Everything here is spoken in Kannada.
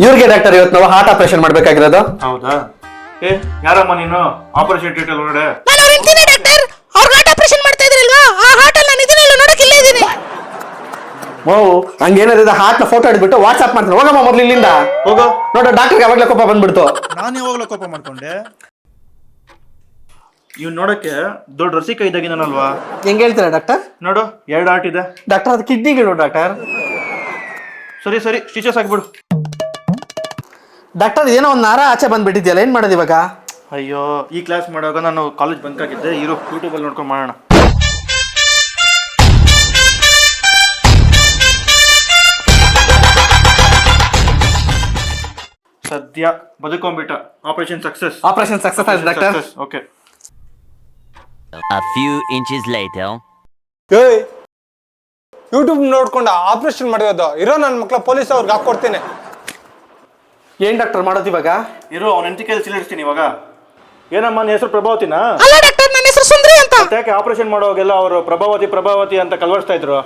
ಇವ್ರಿಗೆ ಡಾಕ್ಟರ್ ಇವತ್ತು ನಾವು ಹಾರ್ಟ್ ಆಪರೇಷನ್ ಮಾಡ್ಬೇಕಾಗಿರೋದು. ಹೌದಾ? ಏ ಯಾರಮ್ಮ ನೀನು? ಆಪರೇಷನ್ ಥಿಯೇಟರ್ ಒಳಗಡೆ. ನಾನು ಅವ್ರ ಹೆಂಡ್ತಿನೇ ಡಾಕ್ಟರ್. ಅವ್ರ ಹಾರ್ಟ್ ಆಪರೇಷನ್ ಮಾಡ್ತಾ ಇದ್ರಲ್ವಾ, ಆ ಹಾರ್ಟ್ ಅಲ್ಲಿ ನಾನು ಇದನ್ನೆಲ್ಲ ನೋಡಕ್ ಇಲ್ಲೇ ಇದ್ದೀನಿ. ಓ ಹಂಗೇನಾದ್ರೆ ಹಾರ್ಟ್ ನ ಫೋಟೋ ಹಿಡ್ಬಿಟ್ಟು ವಾಟ್ಸ್ಆಪ್ ಮಾಡ್ತೀನಿ. ಹೋಗಮ್ಮ ಮೊದ್ಲು ಇಲ್ಲಿಂದ ಹೋಗೋ. ನೋಡ ಡಾಕ್ಟರ್ಗೆ ಯಾವಾಗ್ಲೇ ಕೋಪ ಬಂದ್ಬಿಡ್ತು. ನಾನು ಯಾವಾಗಲೂ ಕೋಪ ಮಾಡ್ಕೊಂಡೆ. ಇವ್ ನೋಡಕ್ಕೆ ದೊಡ್ಡ ರಸಿಕ ಇದ್ದಾಗಿನಲ್ವಾ? ಹೆಂಗ್ ಹೇಳ್ತೀರಾ ಡಾಕ್ಟರ್? ನೋಡು 2 ಹಾರ್ಟ್ ಇದೆ. ಡಾಕ್ಟರ್ ಅದು ಕಿಡ್ನಿಗಳು ಡಾಕ್ಟರ್. ಸರಿ ಸರಿ ಸ್ಟಿಚಸ್ ಹಾಕ್ಬಿಡು. ಡಾಕ್ಟರ್ ಏನೋ ಒಂದು ನಾರ ಆಚೆ ಬಂದ್ಬಿಟ್ಟಿದ್ಯಲ್ಲ, ಏನ್ ಮಾಡೋದು ಇವಾಗ? ಅಯ್ಯೋ ಈ ಕ್ಲಾಸ್ ಮಾಡುವಾಗ ನಾನು ಕಾಲೇಜ್ ಬಂಕ್ ಆಗಿದ್ದೆ. ಇರೋ ಯೂಟ್ಯೂಬಲ್ಲಿ ನೋಡ್ಕೊಂಡು ಮಾಡೋಣ. ಸದ್ಯ ಬದುಕೊಂಡ್ಬಿಟ್ಟ. Operation success. ಆಪರೇಷನ್ ಸಕ್ಸಸ್ ಆಯ್ತು doctor. Okay. A few inches later. ಏಯ್ ಯೂಟ್ಯೂಬ್ ನೋಡ್ಕೊಂಡು ಆಪರೇಷನ್ ಮಾಡಿರೋದು ಇರೋ ನನ್ನ ಮಕ್ಳ ಪೊಲೀಸ್ ಅವ್ರಿಗೆ ಹಾಕೊಡ್ತೀನಿ. ಏನ್ ಡಾಕ್ಟರ್ ಮಾಡೋದು ಇವಾಗ? ಇರೋ ಅವ್ನ ಹೆಂಡತಿ ಕೈಯಲ್ಲಿ ಸಿಲಿಡಿಸ್ತೀನಿ ಇವಾಗ. ಏನಮ್ಮ ನಿನ್ನ ಹೆಸರು ಪ್ರಭಾವತಿನಾ? ಅಲ್ಲ ಡಾಕ್ಟರ್, ನನ್ನ ಹೆಸರು ಸುಂದ್ರಿ ಅಂತ. ಯಾಕೆ ಆಪರೇಷನ್ ಮಾಡುವಾಗೆಲ್ಲ ಅವರು ಪ್ರಭಾವತಿ ಅಂತ ಕಲ್ವರ್ಸ್ತಾ ಇದ್ರು?